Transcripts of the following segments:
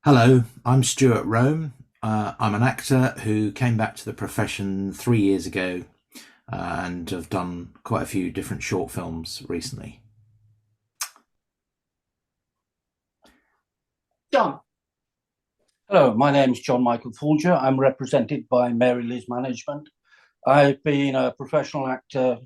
Hello, I'm Stewart Rome. I'm an actor who came back to the profession 3 years ago and have done quite a few different short films recently. John. Hello, my name's John Michael Foulger. I'm represented by Mary Liz Management. I've been a professional actor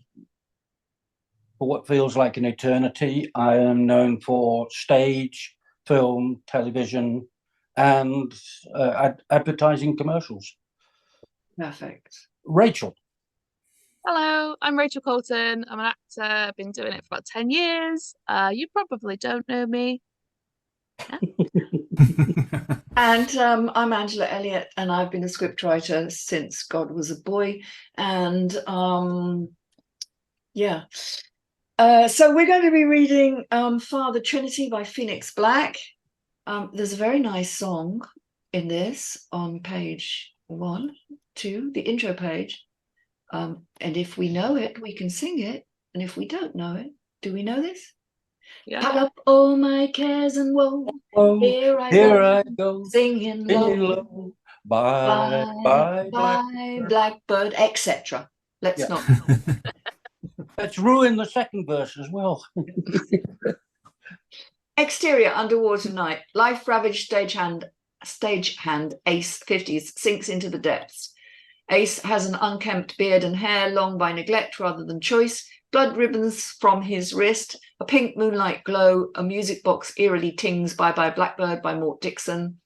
for what feels like an eternity. I am known for stage, film, television, and advertising commercials. Perfect. Rachael. Hello, I'm Rachael Caulton. I'm an actor. I've been doing it for about 10 years. You probably don't know me. And I'm Angela Elliott, and I've been a scriptwriter since God was a boy. And so we're going to be reading Father Trinity by Phoenix Black. There's a very nice song in this on page 1, 2, the intro page. And if we know it, we can sing it. And if we don't know it, do we know this? Yeah. Pack up all my cares and woe. Here I go, singing low. Bye, Blackbird, etc. Let's not. Let's ruin the second verse as well. Exterior underwater night. Life ravaged stagehand Ace 50s sinks into the depths. Ace has an unkempt beard and hair, long by neglect rather than choice. Blood ribbons from his wrist, a pink moonlight glow, a music box eerily tings Bye Bye Blackbird by Mort Dixon.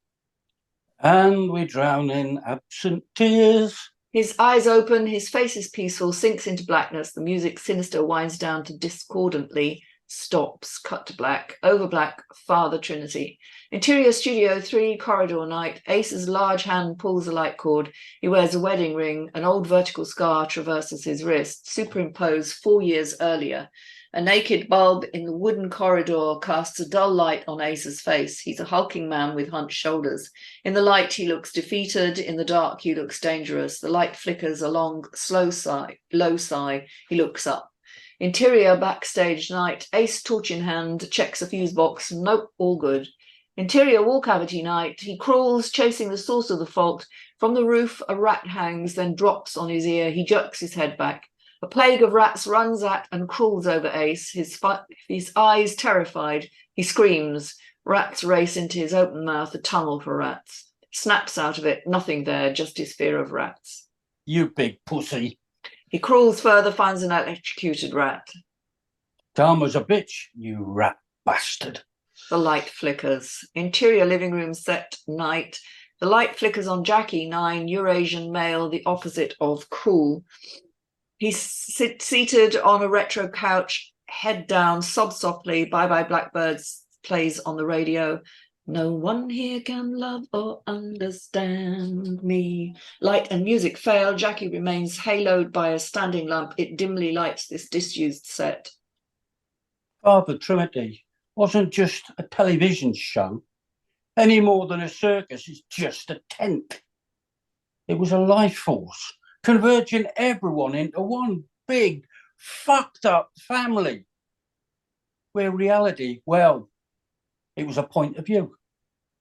And we drown in absent tears. His eyes open, his face is peaceful, sinks into blackness. The music sinister winds down to discordantly, stops, cut to black, over black, Father Trinity. Interior Studio 3, corridor night. Ace's large hand pulls a light cord. He wears a wedding ring. An old vertical scar traverses his wrist, superimposed 4 years earlier. A naked bulb in the wooden corridor casts a dull light on Ace's face. He's a hulking man with hunched shoulders. In the light, he looks defeated. In the dark, he looks dangerous. The light flickers a long, low sigh. He looks up. Interior backstage night. Ace, torch in hand, checks a fuse box. Nope, all good. Interior wall cavity night. He crawls, chasing the source of the fault. From the roof, a rat hangs, then drops on his ear. He jerks his head back. A plague of rats runs at and crawls over Ace, his eyes terrified. He screams. Rats race into his open mouth, a tunnel for rats. Snaps out of it, nothing there, just his fear of rats. You big pussy. He crawls further, finds an electrocuted rat. Dharma's a bitch, you rat bastard. The light flickers. Interior living room set night. The light flickers on Jackie, 9, Eurasian male, the opposite of cool. He's seated on a retro couch, head down, sobs softly. Bye Bye Blackbirds plays on the radio. No one here can love or understand me. Light and music fail. Jackie remains haloed by a standing lamp. It dimly lights this disused set. Father Trinity wasn't just a television show, any more than a circus is just a tent. It was a life force, converging everyone into one big, fucked up family. Where reality, well, it was a point of view.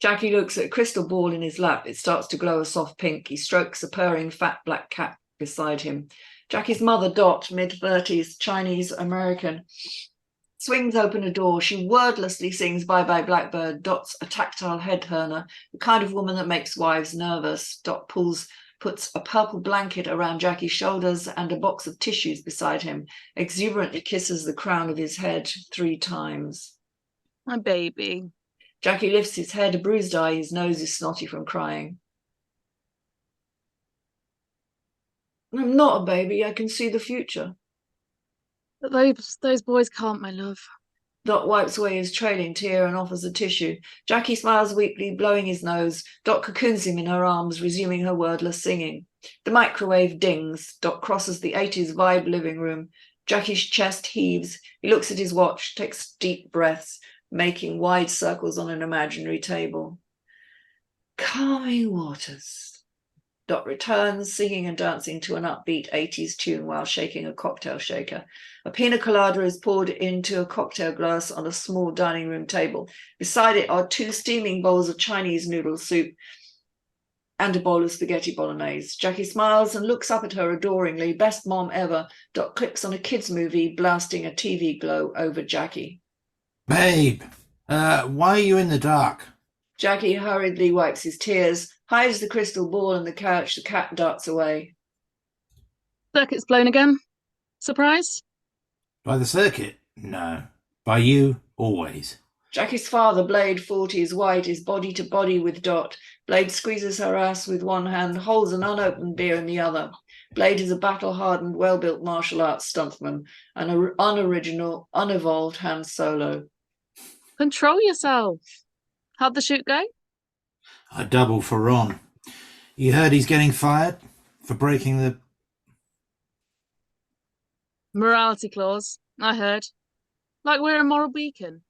Jackie looks at a crystal ball in his lap. It starts to glow a soft pink. He strokes a purring fat black cat beside him. Jackie's mother, Dot, mid-30s, Chinese American, swings open a door. She wordlessly sings Bye Bye Blackbird. Dot's a tactile head turner, the kind of woman that makes wives nervous. Dot puts a purple blanket around Jackie's shoulders and a box of tissues beside him, exuberantly kisses the crown of his head 3 times. My baby. Jackie lifts his head, a bruised eye, his nose is snotty from crying. I'm not a baby, I can see the future. But those boys can't, my love. Dot wipes away his trailing tear and offers a tissue. Jackie smiles weakly, blowing his nose. Dot cocoons him in her arms, resuming her wordless singing. The microwave dings. Dot crosses the 80s vibe living room. Jackie's chest heaves. He looks at his watch, takes deep breaths, making wide circles on an imaginary table. Calming waters. Dot returns, singing and dancing to an upbeat 80s tune while shaking a cocktail shaker. A pina colada is poured into a cocktail glass on a small dining room table. Beside it are 2 steaming bowls of Chinese noodle soup and a bowl of spaghetti bolognese. Jackie smiles and looks up at her adoringly. Best mom ever. Dot clicks on a kids' movie, blasting a TV glow over Jackie. Babe, why are you in the dark? Jackie hurriedly wipes his tears, hides the crystal ball in the couch. The cat darts away. Circuit's blown again. Surprise? By the circuit? No. By you, always. Jackie's father, Blade, 40, is white, is body to body with Dot. Blade squeezes her ass with one hand, holds an unopened beer in the other. Blade is a battle-hardened, well-built martial arts stuntman, an unoriginal, unevolved Han Solo. Control yourself. How'd the shoot go? I double for Ron. You heard he's getting fired? For breaking the... Morality clause. I heard. Like we're a moral beacon.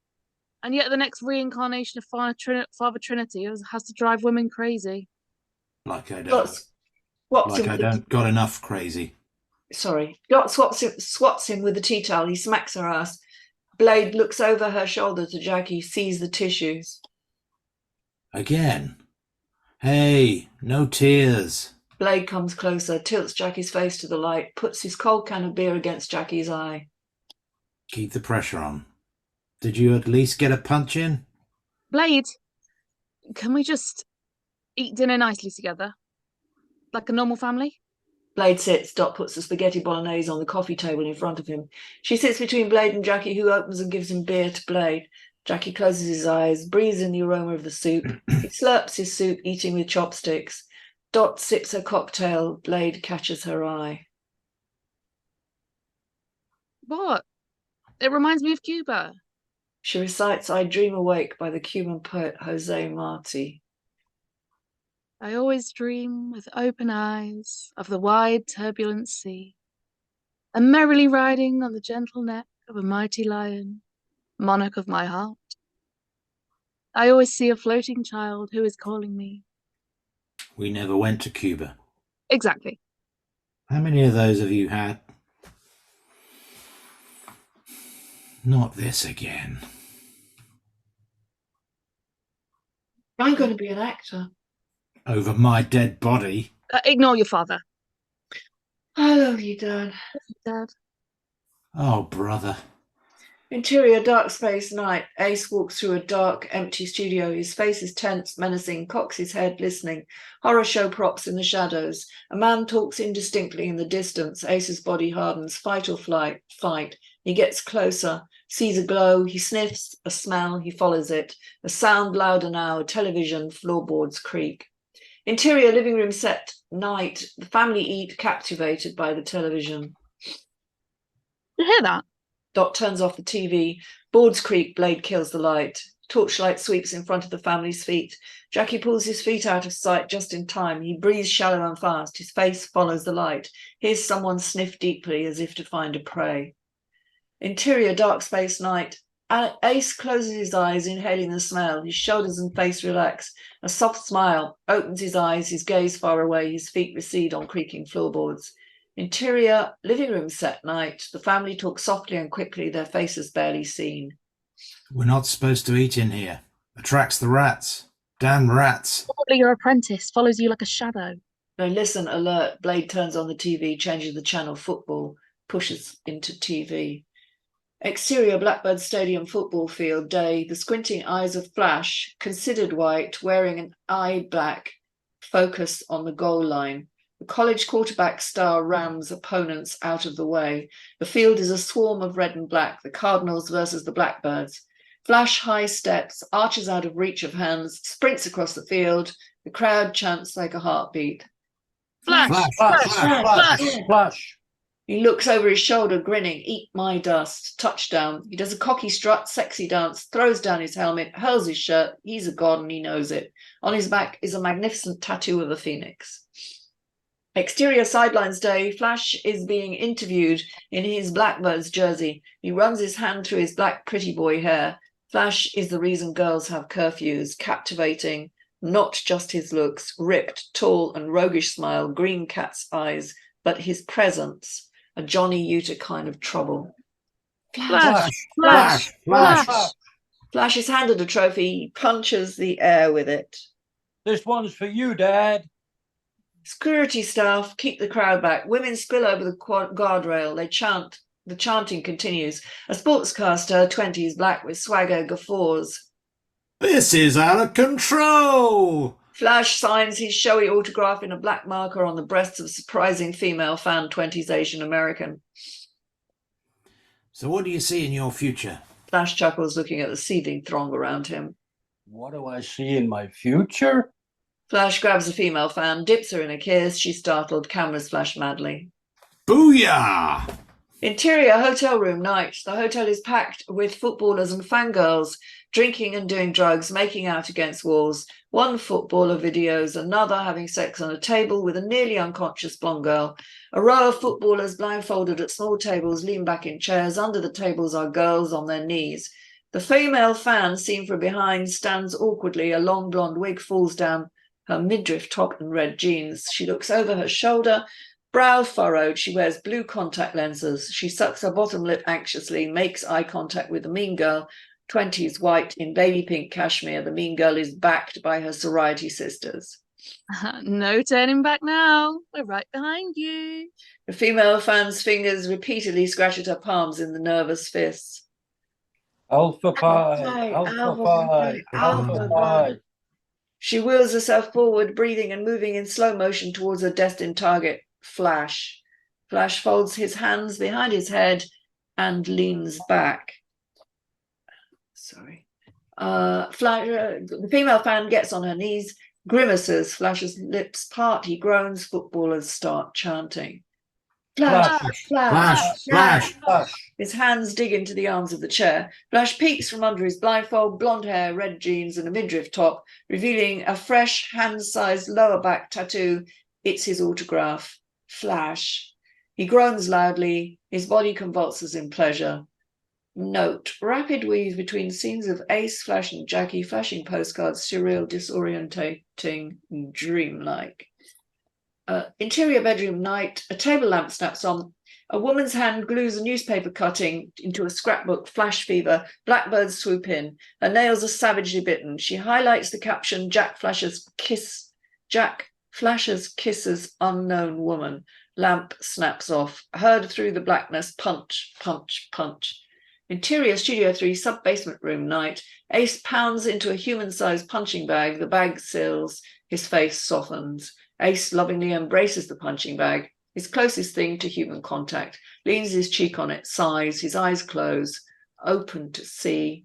And yet the next reincarnation of Father Trinity has to drive women crazy. Like I don't... got enough crazy. Sorry. Dot swats him with the tea towel. He smacks her ass. Blade looks over her shoulder to Jackie, sees the tissues. Again. Hey, no tears. Blade comes closer, tilts Jackie's face to the light, puts his cold can of beer against Jackie's eye. Keep the pressure on. Did you at least get a punch in? Blade, can we just eat dinner nicely together? Like a normal family? Blade sits. Dot puts the spaghetti bolognese on the coffee table in front of him. She sits between Blade and Jackie, who opens and gives him beer to Blade. Jackie closes his eyes, breathes in the aroma of the soup. He slurps his soup, eating with chopsticks. Dot sips her cocktail. Blade catches her eye. What? It reminds me of Cuba. She recites I Dream Awake by the Cuban poet Jose Marti. I always dream with open eyes of the wide turbulent sea, and merrily riding on the gentle neck of a mighty lion, monarch of my heart. I always see a floating child who is calling me. We never went to Cuba. Exactly. How many of those have you had? Not this again. I'm going to be an actor. Over my dead body? Ignore your father. I love you, Dad. Dad. Oh, brother. Interior dark space night. Ace walks through a dark, empty studio. His face is tense, menacing, cocks his head, listening. Horror show props in the shadows. A man talks indistinctly in the distance. Ace's body hardens. Fight or flight. Fight. He gets closer, sees a glow. He sniffs a smell. He follows it. A sound louder now. A television. Floorboards creak. Interior living room set night. The family eat, captivated by the television. You hear that? Dot turns off the TV. Boards creak. Blade kills the light. Torchlight sweeps in front of the family's feet. Jackie pulls his feet out of sight just in time. He breathes shallow and fast. His face follows the light. Hears someone sniff deeply as if to find a prey. Interior dark space night. Ace closes his eyes, inhaling the smell. His shoulders and face relax. A soft smile opens his eyes, his gaze far away. His feet recede on creaking floorboards. Interior living room set night. The family talk softly and quickly, their faces barely seen. We're not supposed to eat in here. Attracts the rats. Damn rats. Probably your apprentice follows you like a shadow. They listen, alert. Blade turns on the TV, changes the channel. Football, pushes into TV. Exterior Blackbird Stadium football field day. The squinting eyes of Flash, considered white, wearing an eye black, focus on the goal line. The college quarterback star rams opponents out of the way. The field is a swarm of red and black, the Cardinals versus the Blackbirds. Flash high steps, arches out of reach of hands, sprints across the field. The crowd chants like a heartbeat. Flash! Flash, Flash! flash, Flash! flash. Flash. He looks over his shoulder, grinning. Eat my dust. Touchdown. He does a cocky strut, sexy dance, throws down his helmet, hurls his shirt. He's a god and he knows it. On his back is a magnificent tattoo of a phoenix. Exterior sidelines day. Flash is being interviewed in his Blackbirds jersey. He runs his hand through his black pretty boy hair. Flash is the reason girls have curfews. Captivating. Not just his looks, ripped, tall and roguish smile, green cat's eyes, but his presence, a Johnny Utah kind of trouble. Flash, Flash! Flash! Flash is handed a trophy, he punches the air with it. This one's for you, Dad. Security staff keep the crowd back. Women spill over the guardrail. They chant. The chanting continues. A sportscaster, 20s, black with swagger, guffaws. This is out of control! Flash signs his showy autograph in a black marker on the breasts of a surprising female fan, 20s Asian American. So what do you see in your future? Flash chuckles, looking at the seething throng around him. What do I see in my future? Flash grabs a female fan, dips her in a kiss. She's startled. Cameras flash madly. Booyah! Interior hotel room night. The hotel is packed with footballers and fangirls, drinking and doing drugs, making out against walls. One footballer videos another having sex on a table with a nearly unconscious blonde girl. A row of footballers blindfolded at small tables lean back in chairs. Under the tables are girls on their knees. The female fan, seen from behind, stands awkwardly. A long blonde wig falls down her midriff top and red jeans. She looks over her shoulder, brow furrowed. She wears blue contact lenses. She sucks her bottom lip anxiously, makes eye contact with the mean girl, 20s, white in baby pink cashmere. The mean girl is backed by her sorority sisters. No turning back now. We're right behind you. The female fan's fingers repeatedly scratch at her palms in the nervous fists. Alpha Pi, Pi, Alpha Alpha Pi, Pi, Alpha Alpha Pi. She wheels herself forward, breathing and moving in slow motion towards her destined target, Flash. Flash folds his hands behind his head and leans back. Sorry. The female fan gets on her knees, grimaces. Flash's lips part. He groans. Footballers start chanting. Flash, Flash, Flash, Flash. His hands dig into the arms of the chair. Flash peeks from under his blindfold, blonde hair, red jeans, and a midriff top, revealing a fresh, hand-sized lower back tattoo. It's his autograph. Flash. He groans loudly. His body convulses in pleasure. Note, rapid weave between scenes of Ace, Flash, and Jackie, flashing postcards, surreal, disorientating, dreamlike. Interior bedroom night. A table lamp snaps on. A woman's hand glues a newspaper cutting into a scrapbook. Flash fever. Blackbirds swoop in. Her nails are savagely bitten. She highlights the caption, Jack Flasher's kisses unknown woman. Lamp snaps off. Heard through the blackness. Punch, punch, punch. Interior Studio 3 sub-basement room night. Ace pounds into a human-sized punching bag. The bag seals. His face softens. Ace lovingly embraces the punching bag, his closest thing to human contact, leans his cheek on it, sighs, his eyes close, open to see.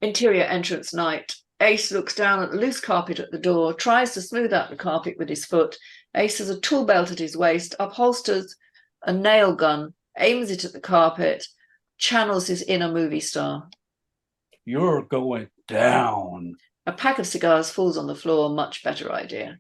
Interior entrance night. Ace looks down at the loose carpet at the door, tries to smooth out the carpet with his foot. Ace has a tool belt at his waist, upholsters a nail gun, aims it at the carpet, channels his inner movie star. You're going down. A pack of cigars falls on the floor, much better idea.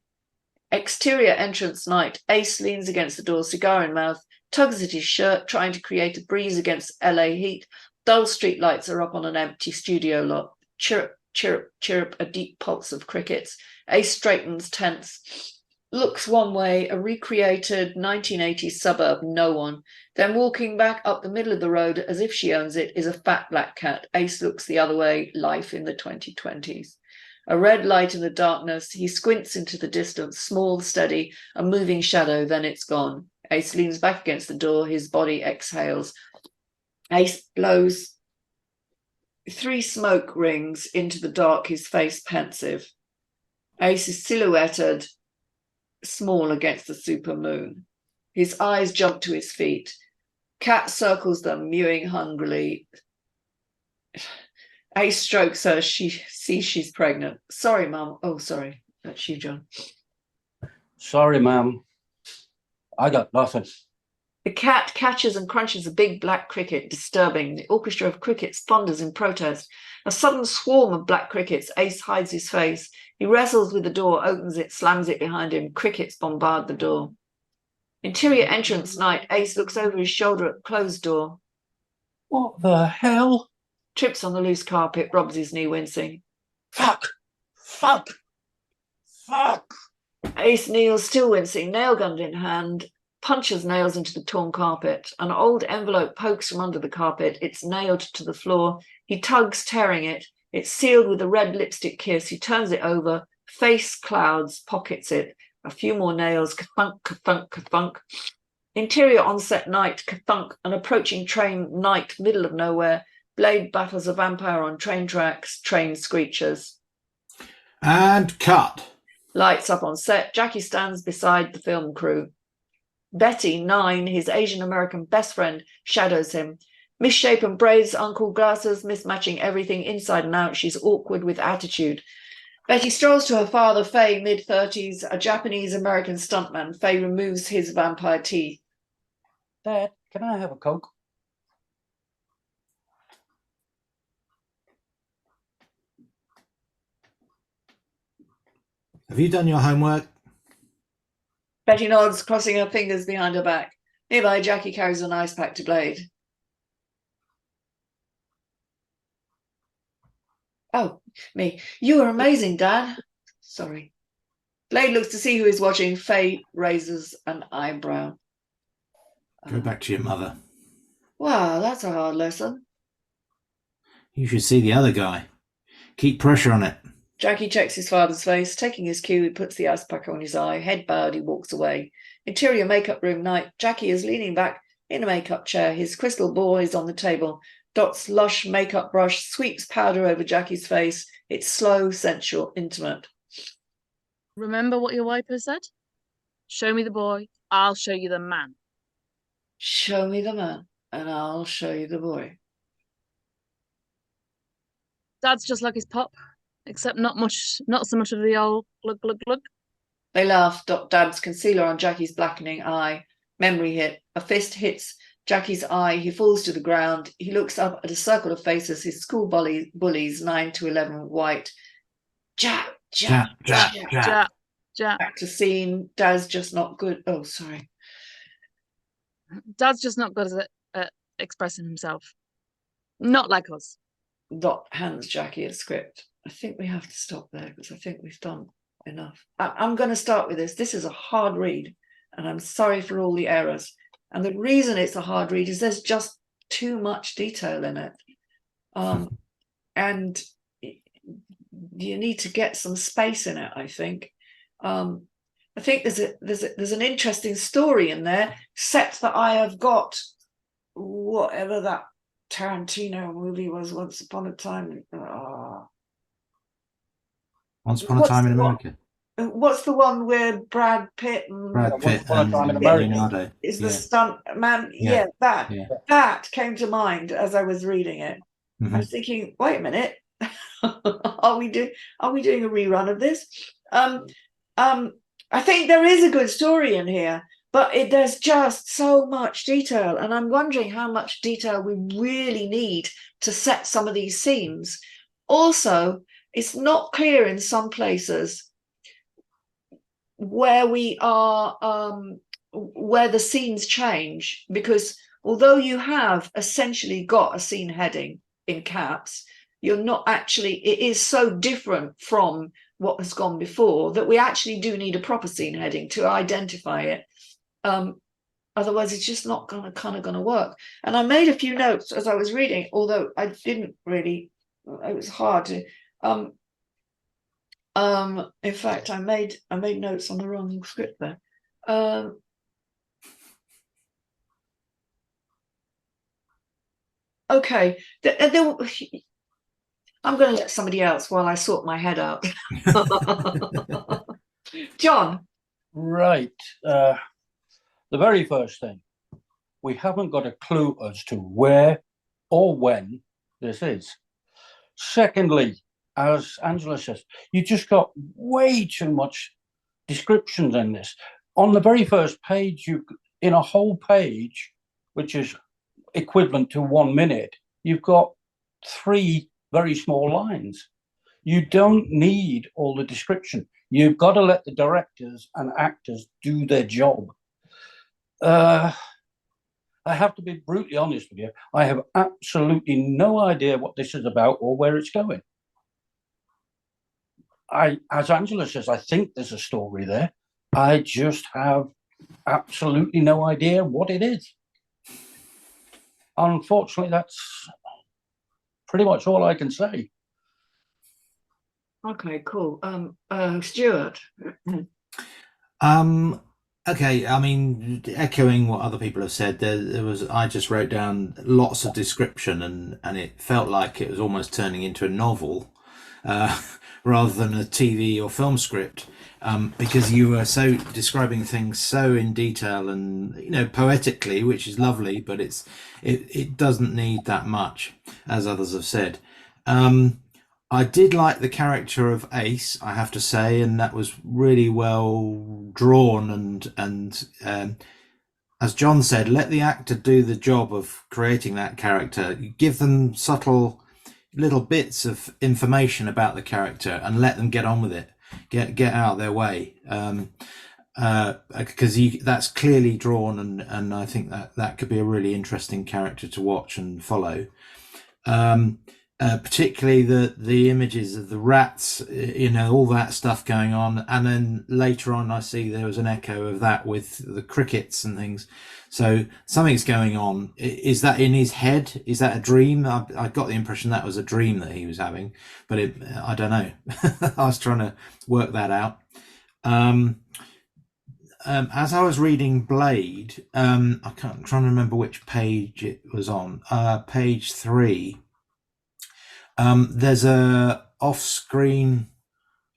Exterior entrance night. Ace leans against the door, cigar in mouth, tugs at his shirt, trying to create a breeze against LA heat. Dull street lights are up on an empty studio lot. Chirp, chirp, chirp, a deep pulse of crickets. Ace straightens, tense, looks one way, a recreated 1980s suburb, no one. Then walking back up the middle of the road as if she owns it is a fat black cat. Ace looks the other way, life in the 2020s. A red light in the darkness. He squints into the distance, small, steady, a moving shadow, then it's gone. Ace leans back against the door, his body exhales. Ace blows 3 smoke rings into the dark, his face pensive. Ace is silhouetted, small against the super moon. His eyes jump to his feet. Cat circles them, mewing hungrily. Ace strokes her. She sees she's pregnant. Sorry, Mum. Oh, sorry. That's you, John. Sorry, ma'am. I got nothing. The cat catches and crunches a big black cricket, disturbing. The orchestra of crickets thunders in protest. A sudden swarm of black crickets. Ace hides his face. He wrestles with the door, opens it, slams it behind him. Crickets bombard the door. Interior entrance night. Ace looks over his shoulder at the closed door. What the hell? Trips on the loose carpet, rubs his knee, wincing. Fuck! Fuck! Fuck! Ace kneels, still wincing, nail gun in hand, punches nails into the torn carpet. An old envelope pokes from under the carpet. It's nailed to the floor. He tugs, tearing it. It's sealed with a red lipstick kiss. He turns it over. Face clouds, pockets it. A few more nails. Ka-thunk, ka-thunk, ka-thunk. Interior onset night. Ka-thunk. An approaching train night, middle of nowhere. Blade battles a vampire on train tracks. Train screeches. And cut. Lights up on set. Jackie stands beside the film crew. Betty, 9, his Asian American best friend, shadows him. Misshapen braids, uncle glasses, mismatching everything inside and out. She's awkward with attitude. Betty strolls to her father, Faye, mid-30s, a Japanese-American stuntman. Faye removes his vampire teeth. Dad, can I have a Coke? Have you done your homework? Betty nods, crossing her fingers behind her back. Nearby, Jackie carries an ice pack to Blade. Oh, me. You are amazing, Dad. Sorry. Blade looks to see who is watching. Faye raises an eyebrow. Go back to your mother. Wow, that's a hard lesson. You should see the other guy. Keep pressure on it. Jackie checks his father's face. Taking his cue, he puts the ice pack on his eye. Head bowed, he walks away. Interior makeup room night. Jackie is leaning back in a makeup chair. His crystal ball is on the table. Dot's lush makeup brush sweeps powder over Jackie's face. It's slow, sensual, intimate. Remember what your wiper said? Show me the boy, I'll show you the man. Show me the man, and I'll show you the boy. Dad's just like his pop, except not so much of the old glug glug glug. They laugh. Dot dabs concealer on Jackie's blackening eye. Memory hit. A fist hits Jackie's eye. He falls to the ground. He looks up at a circle of faces. His school bullies, 9 to 11, white. Jack. Back to scene. Dad's just not good. Oh, sorry. Dad's just not good at expressing himself. Not like us. Dot hands Jackie a script. I think we have to stop there because I think we've done enough. I'm going to start with this. This is a hard read, and I'm sorry for all the errors. And the reason it's a hard read is there's just too much detail in it. And you need to get some space in it, I think. I think there's an interesting story in there, except that I have got whatever that Tarantino movie was, Once Upon a Time. Once Upon a Time in America. What's the one where Brad Pitt and Leonardo is the stunt man? Yeah, that came to mind as I was reading it. I was thinking, wait a minute, are we doing a rerun of this? I think there is a good story in here, but there's just so much detail, and I'm wondering how much detail we really need to set some of these scenes. Also, it's not clear in some places where we are, where the scenes change, because although you have essentially got a scene heading in caps, you're not actually, it is so different from what has gone before that we actually do need a proper scene heading to identify it. Otherwise it's just not going to work. And I made a few notes as I was reading, although I didn't really, it was hard to in fact I made notes on the wrong script there. Okay, I'm going to let somebody else while I sort my head out. John. Right. The very first thing, we haven't got a clue as to where or when this is. Secondly, as Angela says, you just got way too much descriptions in this. On the very first page, in a whole page, which is equivalent to 1 minute, you've got 3 very small lines. You don't need all the description. You've got to let the directors and actors do their job. I have to be brutally honest with you. I have absolutely no idea what this is about or where it's going. as Angela says, I think there's a story there. I just have absolutely no idea what it is. Unfortunately, that's pretty much all I can say. Okay, cool. Stewart. Okay, I mean, echoing what other people have said, I just wrote down lots of description, and it felt like it was almost turning into a novel rather than a TV or film script, because you were so describing things so in detail and, you know, poetically, which is lovely, but it doesn't need that much, as others have said. I did like the character of Ace, I have to say, and that was really well drawn. And as John said, let the actor do the job of creating that character. Give them subtle little bits of information about the character and let them get on with it. Get out of their way, because that's clearly drawn, and I think that could be a really interesting character to watch and follow. Particularly the images of the rats, you know, all that stuff going on, and then later on I see there was an echo of that with the crickets and things. So something's going on. Is that in his head? Is that a dream? I got the impression that was a dream that he was having, but I don't know. I was trying to work that out. As I was reading Blade, I'm trying to remember which page it was on. Page 3. There's a off-screen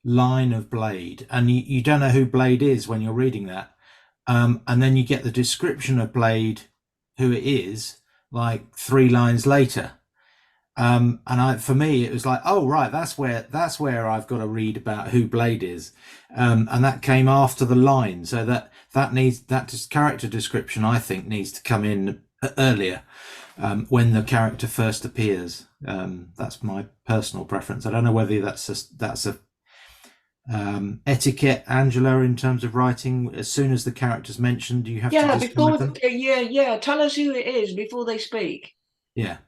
line of Blade, and you don't know who Blade is when you're reading that. And then you get the description of Blade, who it is, like 3 lines later. For me, it was like, oh right, that's where I've got to read about who Blade is, and that came after the line. So that character description, I think, needs to come in earlier, when the character first appears. That's my personal preference. I don't know whether that's a etiquette, Angela, in terms of writing. As soon as the character's mentioned, you have to describe them. Yeah. Tell us who it is before they speak. Yeah.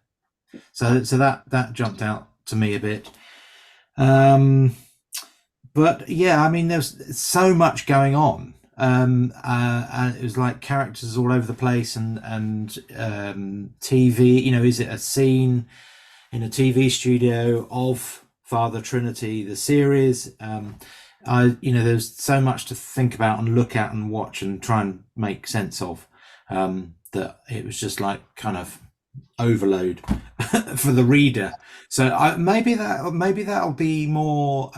So that jumped out to me a bit. But yeah, I mean, there's so much going on. And it was like characters all over the place, and TV. You know, is it a scene in a TV studio of Father Trinity, the series? There's so much to think about and look at and watch and try and make sense of, that it was just like kind of overload for the reader. So maybe that'll be more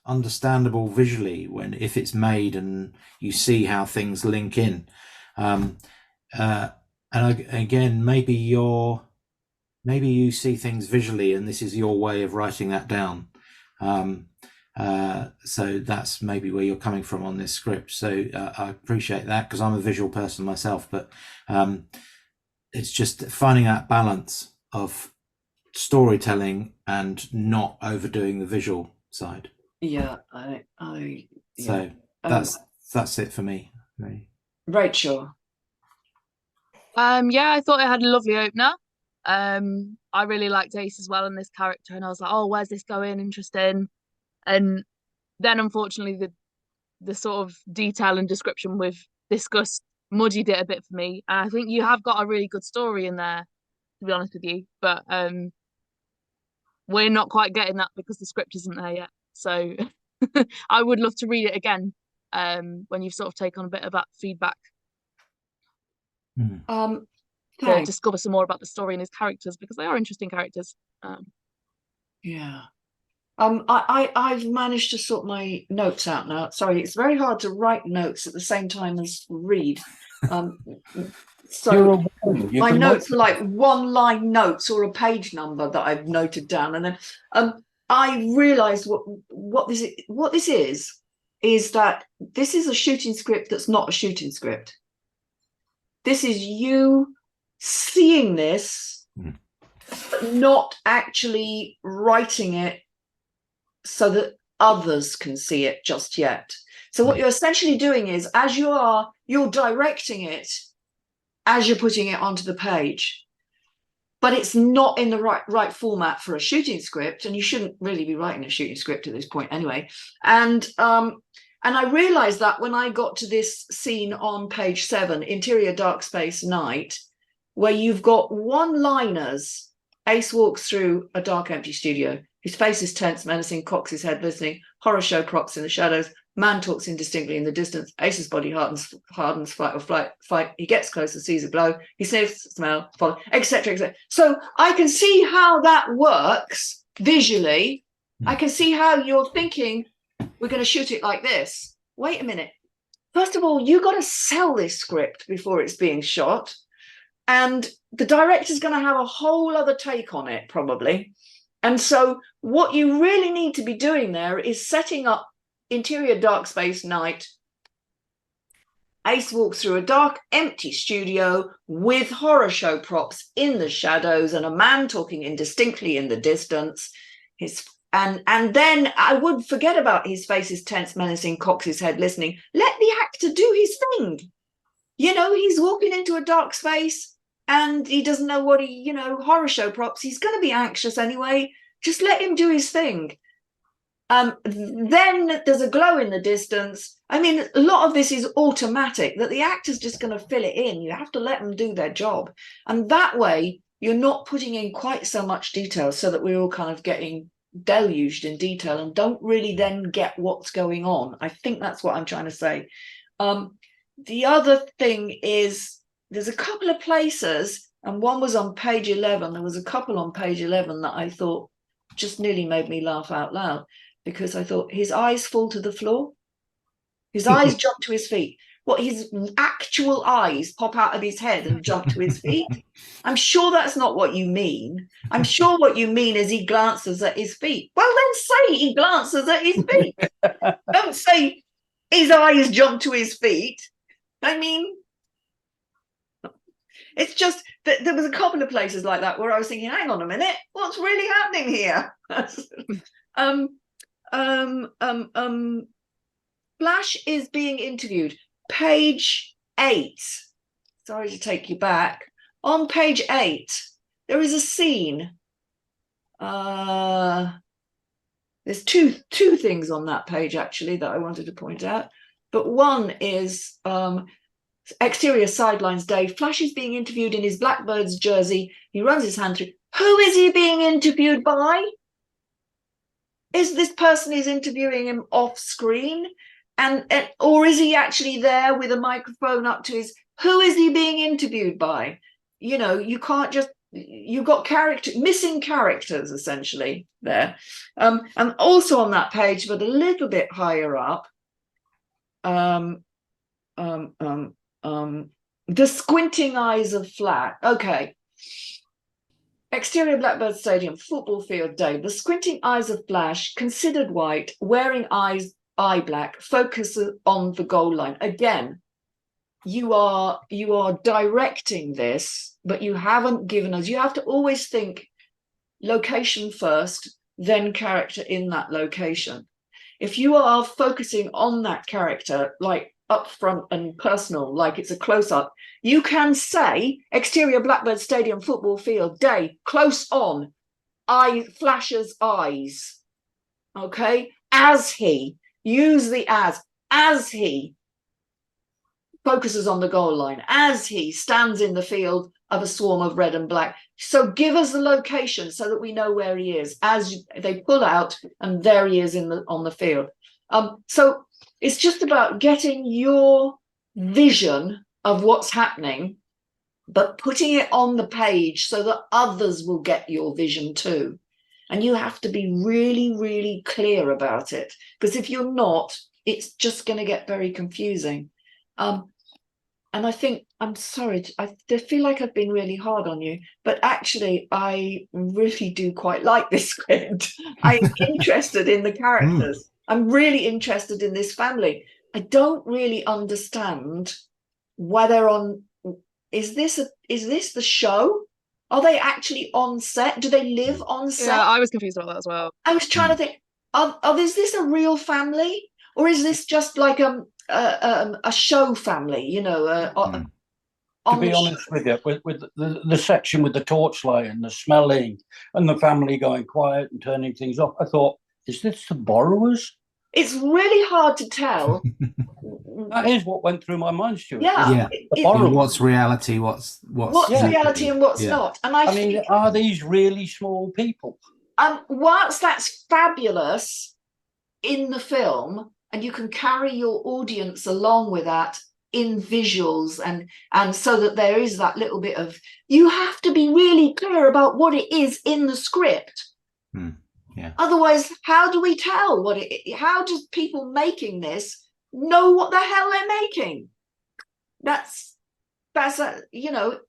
understandable visually if it's made and you see how things link in. Again, maybe you see things visually and this is your way of writing that down. So that's maybe where you're coming from on this script. So I appreciate that, because I'm a visual person myself, but it's just finding that balance of storytelling and not overdoing the visual side. Yeah, So that's it for me. Rachael. Yeah, I thought it had a lovely opener. I really liked Ace as well in this character, and I was like, oh, where's this going? Interesting. And then unfortunately the sort of detail and description we've discussed muddied it a bit for me. And I think you have got a really good story in there, to be honest with you, but we're not quite getting that because the script isn't there yet. So I would love to read it again, when you've sort of taken a bit of that feedback. To discover some more about the story and his characters, because they are interesting characters. Yeah. I've managed to sort my notes out now. Sorry, it's very hard to write notes at the same time as read. So my notes are like 1-line notes or a page number that I've noted down, and then I realised what this is that this is a shooting script that's not a shooting script. This is you seeing this, but not actually writing it so that others can see it just yet. So what you're essentially doing is, as you're directing it as you're putting it onto the page. but it's not in the right format for a shooting script, and you shouldn't really be writing a shooting script at this point anyway. And I realized that when I got to this scene on page 7, interior dark space night, where you've got one-liners. Ace walks through a dark empty studio. His face is tense, menacing, cocks his head, listening. Horror show props in the shadows. Man talks indistinctly in the distance. Ace's body hardens, fight or fight. He gets closer, sees a blow. He sniffs, smell, follow, etc., etc. So I can see how that works visually. I can see how you're thinking, we're going to shoot it like this. Wait a minute. First of all, you got to sell this script before it's being shot. And the director's going to have a whole other take on it, probably. And so what you really need to be doing there is setting up interior dark space night. Ace walks through a dark, empty studio with horror show props in the shadows and a man talking indistinctly in the distance. And then I would forget about his face is tense, menacing, cocks his head, listening. Let the actor do his thing. You know, he's walking into a dark space and he doesn't know what horror show props. He's going to be anxious anyway. Just let him do his thing. Then there's a glow in the distance. I mean, a lot of this is automatic, that the actor's just going to fill it in. You have to let them do their job. And that way, you're not putting in quite so much detail so that we're all kind of getting deluged in detail and don't really then get what's going on. I think that's what I'm trying to say. The other thing is there's a couple of places, and one was on page 11. There was a couple on page 11 that I thought just nearly made me laugh out loud, because I thought his eyes fall to the floor. His eyes jump to his feet. What, his actual eyes pop out of his head and jump to his feet? I'm sure that's not what you mean. I'm sure what you mean is he glances at his feet. Well, then say he glances at his feet. Don't say his eyes jump to his feet. I mean, it's just that there was a couple of places like that where I was thinking, hang on a minute, what's really happening here? Flash is being interviewed. Page 8. Sorry to take you back. On page 8, there is a scene. There's two things on that page, actually, that I wanted to point out. But one is exterior sidelines day. Flash is being interviewed in his Blackbird's jersey. He runs his hand through. Who is he being interviewed by? Is this person is interviewing him off screen? Or is he actually there with a microphone up to his? Who is he being interviewed by? You know, you can't just, you've got missing characters essentially there. And also on that page, but a little bit higher up, the squinting eyes of Flash. Okay. Exterior Blackbird Stadium, football field day. The squinting eyes of Flash, considered white, wearing eye black, focus on the goal line. Again, you are directing this, but you haven't given us, you have to always think location first, then character in that location. If you are focusing on that character, like up front and personal, like it's a close-up, you can say exterior Blackbird Stadium football field day, close on, Flash's eyes, okay, as he, use the as he focuses on the goal line, as he stands in the field of a swarm of red and black. So give us the location so that we know where he is as they pull out, and there he is on the field. So it's just about getting your vision of what's happening, but putting it on the page so that others will get your vision too. And you have to be really, really clear about it, because if you're not, it's just going to get very confusing. And I think, I'm sorry, I feel like I've been really hard on you, but actually I really do quite like this script. I'm interested in the characters. I'm really interested in this family. I don't really understand whether is this the show? Are they actually on set? Do they live on set? Yeah, I was confused about that as well. I was trying to think, is this a real family? Or is this just like a show family, you know? To on be the honest with you, with the section with the torchlight and the smelling and the family going quiet and turning things off, I thought, is this the borrowers? it's really hard to tell. That is what went through my mind, Stuart. Yeah, Yeah. The borrowers. What's reality? What's what's reality and what's Yeah. not. And I mean, think, are these really small people? whilst that's fabulous in the film, and you can carry your audience along with that in visuals, and so that there is that little bit of, you have to be really clear about what it is in the script. Yeah. Otherwise, how do we tell what it? How does people making this know what the hell they're making? That's you know,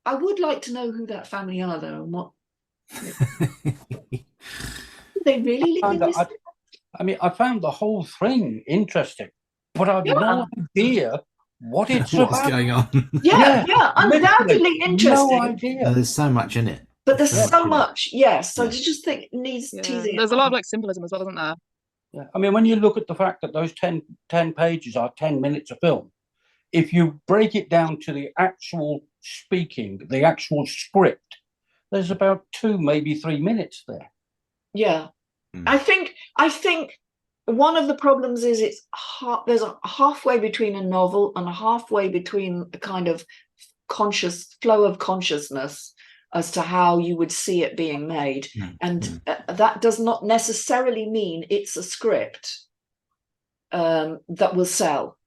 I would like to know who that family are though, and what they really live in this. I mean, I found the whole thing interesting, but I've no idea what it's What's about. going on? Yeah, undoubtedly interesting. No idea. There's so much in it. But there's so much, yes. So Yeah. I just think it needs teasing. There's a lot of like symbolism as well, isn't there? Yeah. I mean, when you look at the fact that those 10 pages are 10 minutes of film, if you break it down to the actual speaking, the actual script, there's about 2, maybe 3 minutes there. Yeah. I think one of the problems is there's a halfway between a novel and a halfway between a kind of conscious flow of consciousness as to how you would see it being made, and that does not necessarily mean it's a script that will sell.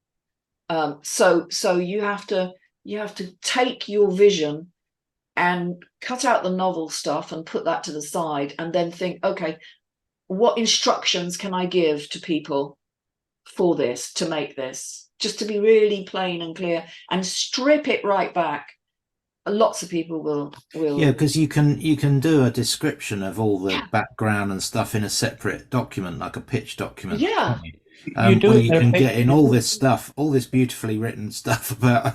So you have to take your vision and cut out the novel stuff and put that to the side, and then think, okay, what instructions can I give to people for this, to make this, just to be really plain and clear, and strip it right back. Lots of people will. Yeah, because you can do a description of all the background and stuff in a separate document, like a pitch document. Yeah. You can get in all this stuff, all this beautifully written stuff about,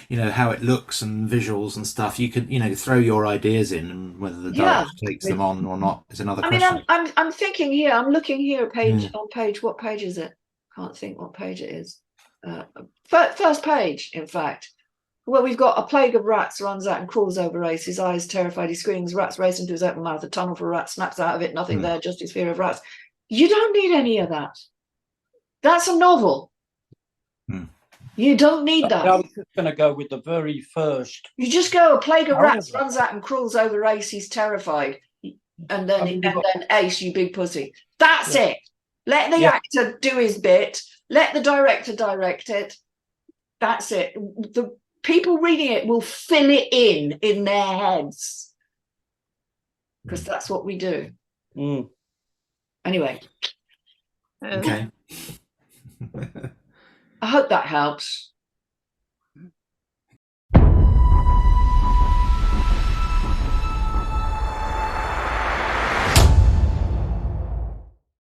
how it looks and visuals and stuff. You could, throw your ideas in, and whether the director takes them on or not is another question. I mean, I'm thinking here. I'm looking here. On page. What page is it? Can't think what page it is. First page, in fact. Well, we've got a plague of rats runs out and crawls over Ace. His eyes terrified. He screams. Rats race into his open mouth. A tunnel for rats snaps out of it. Nothing there. Just his fear of rats. You don't need any of that. That's a novel. You don't need that. I was just going to go with the very first. You just go, a plague of rats runs out and crawls over Ace. He's terrified. And then Ace, you big pussy. That's it. Let the actor do his bit. Let the director direct it. That's it. The people reading it will fill it in their heads, because that's what we do. Anyway. Okay. I hope that helps.